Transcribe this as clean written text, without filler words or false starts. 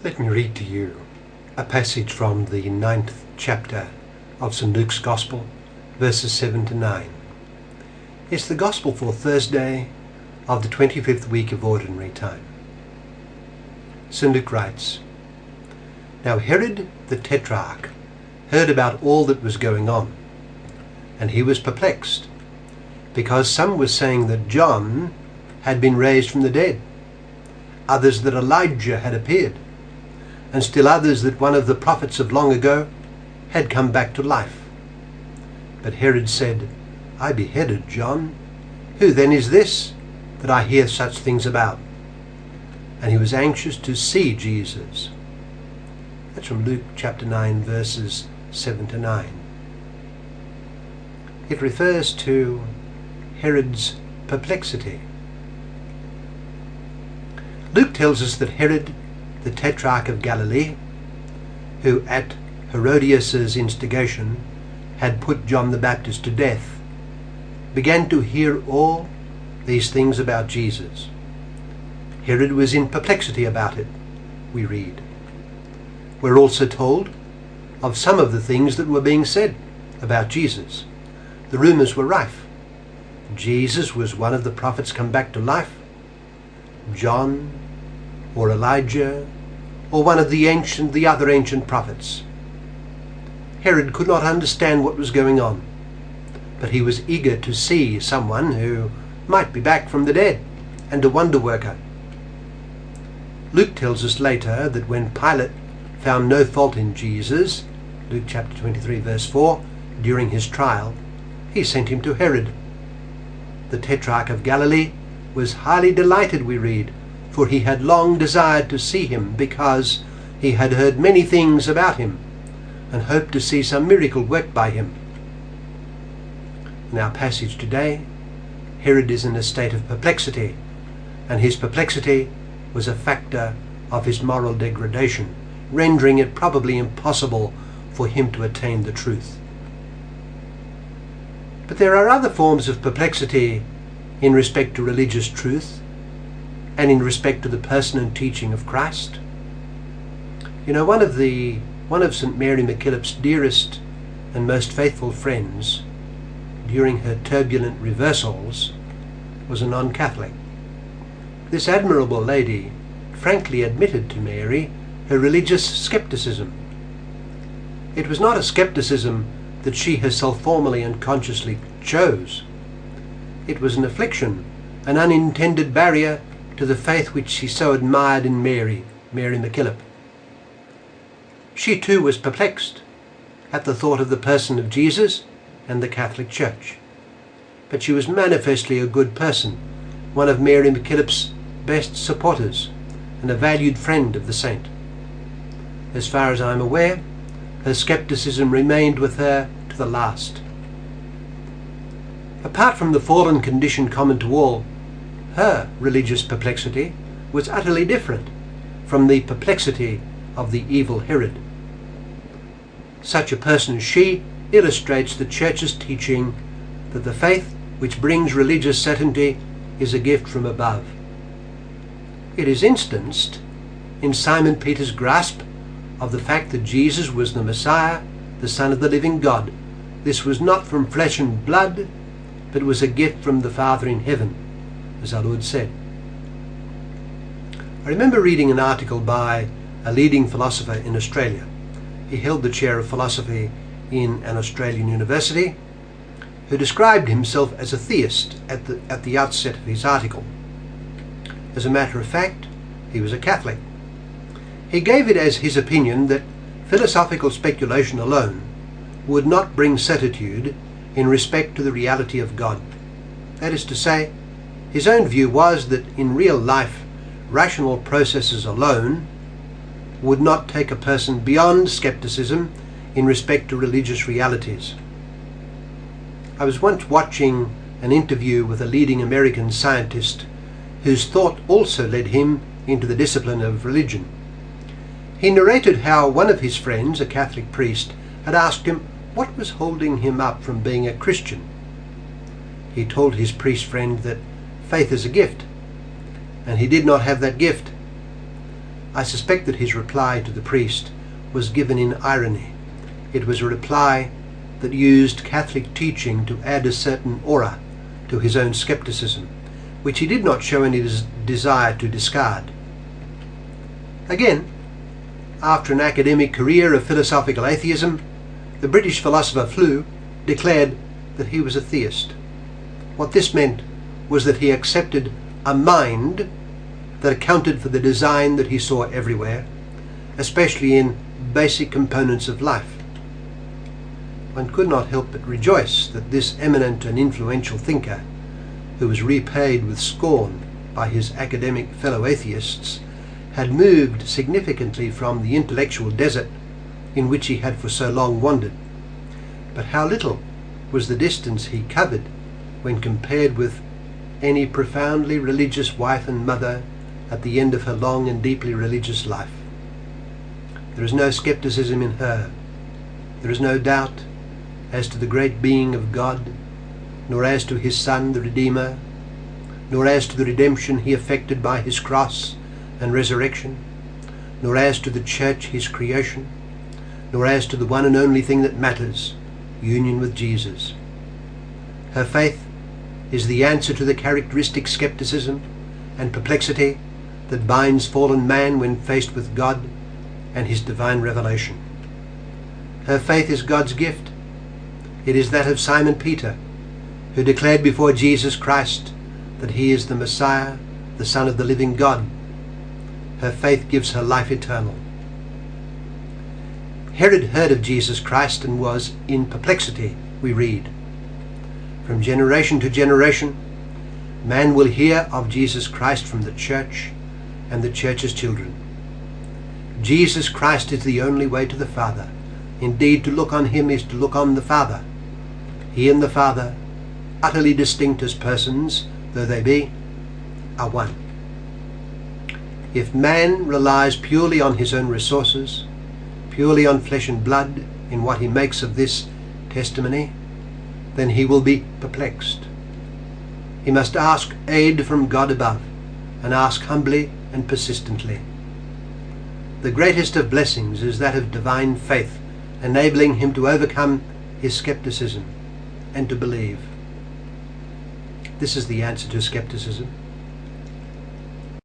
Let me read to you a passage from the 9th chapter of St. Luke's Gospel, verses 7 to 9. It's the Gospel for Thursday of the 25th week of Ordinary Time. St. Luke writes, Now Herod the Tetrarch heard about all that was going on, and he was perplexed, because some were saying that John had been raised from the dead, others that Elijah had appeared, and still others that one of the prophets of long ago had come back to life. But Herod said, I beheaded John. Who then is this that I hear such things about? And he was anxious to see Jesus. That's from Luke chapter 9, verses 7 to 9. It refers to Herod's perplexity. Luke tells us that Herod, the Tetrarch of Galilee, who at Herodias' instigation had put John the Baptist to death, began to hear all these things about Jesus. Herod was in perplexity about it, we read. We're also told of some of the things that were being said about Jesus. The rumours were rife. Jesus was one of the prophets come back to life. John or Elijah, or one of the other ancient prophets. Herod could not understand what was going on, but he was eager to see someone who might be back from the dead and a wonder worker. Luke tells us later that when Pilate found no fault in Jesus, Luke chapter 23 verse 4, during his trial, he sent him to Herod. The Tetrarch of Galilee was highly delighted, we read, for he had long desired to see him, because he had heard many things about him, and hoped to see some miracle worked by him. In our passage today, Herod is in a state of perplexity, and his perplexity was a factor of his moral degradation, rendering it probably impossible for him to attain the truth. But there are other forms of perplexity in respect to religious truth, and in respect to the person and teaching of Christ. You know, one of St. Mary MacKillop's dearest and most faithful friends during her turbulent reversals was a non-Catholic. This admirable lady frankly admitted to Mary her religious skepticism. It was not a skepticism that she herself formally and consciously chose. It was an affliction, an unintended barrier to the faith which she so admired in Mary MacKillop. She too was perplexed at the thought of the person of Jesus and the Catholic Church. But she was manifestly a good person, one of Mary MacKillop's best supporters, and a valued friend of the saint. As far as I am aware, her skepticism remained with her to the last. Apart from the fallen condition common to all, her religious perplexity was utterly different from the perplexity of the evil Herod. Such a person as she illustrates the Church's teaching that the faith which brings religious certainty is a gift from above. It is instanced in Simon Peter's grasp of the fact that Jesus was the Messiah, the Son of the living God. This was not from flesh and blood, but was a gift from the Father in heaven, as our Lord said. I remember reading an article by a leading philosopher in Australia. He held the chair of philosophy in an Australian university, who described himself as a theist at the outset of his article. As a matter of fact, he was a Catholic. He gave it as his opinion that philosophical speculation alone would not bring certitude in respect to the reality of God. That is to say, his own view was that in real life, rational processes alone would not take a person beyond skepticism in respect to religious realities. I was once watching an interview with a leading American scientist whose thought also led him into the discipline of religion. He narrated how one of his friends, a Catholic priest, had asked him what was holding him up from being a Christian. He told his priest friend that faith is a gift, and he did not have that gift. I suspect that his reply to the priest was given in irony. It was a reply that used Catholic teaching to add a certain aura to his own skepticism, which he did not show any desire to discard. Again, after an academic career of philosophical atheism, the British philosopher Flew declared that he was a theist. What this meant was that he accepted a mind that accounted for the design that he saw everywhere, especially in basic components of life. One could not help but rejoice that this eminent and influential thinker, who was repaid with scorn by his academic fellow atheists, had moved significantly from the intellectual desert in which he had for so long wandered. But how little was the distance he covered when compared with any profoundly religious wife and mother at the end of her long and deeply religious life. There is no skepticism in her. There is no doubt as to the great being of God, nor as to his Son, the Redeemer, nor as to the redemption he effected by his cross and resurrection, nor as to the church, his creation, nor as to the one and only thing that matters, union with Jesus. Her faith is the answer to the characteristic skepticism and perplexity that binds fallen man when faced with God and his divine revelation. Her faith is God's gift. It is that of Simon Peter, who declared before Jesus Christ that he is the Messiah, the Son of the living God. Her faith gives her life eternal. Herod heard of Jesus Christ and was in perplexity, we read. From generation to generation, man will hear of Jesus Christ from the church and the church's children. Jesus Christ is the only way to the Father. Indeed, to look on him is to look on the Father. He and the Father, utterly distinct as persons though they be, are one. If man relies purely on his own resources, purely on flesh and blood in what he makes of this testimony, then he will be perplexed. He must ask aid from God above, and ask humbly and persistently. The greatest of blessings is that of divine faith, enabling him to overcome his skepticism and to believe. This is the answer to skepticism.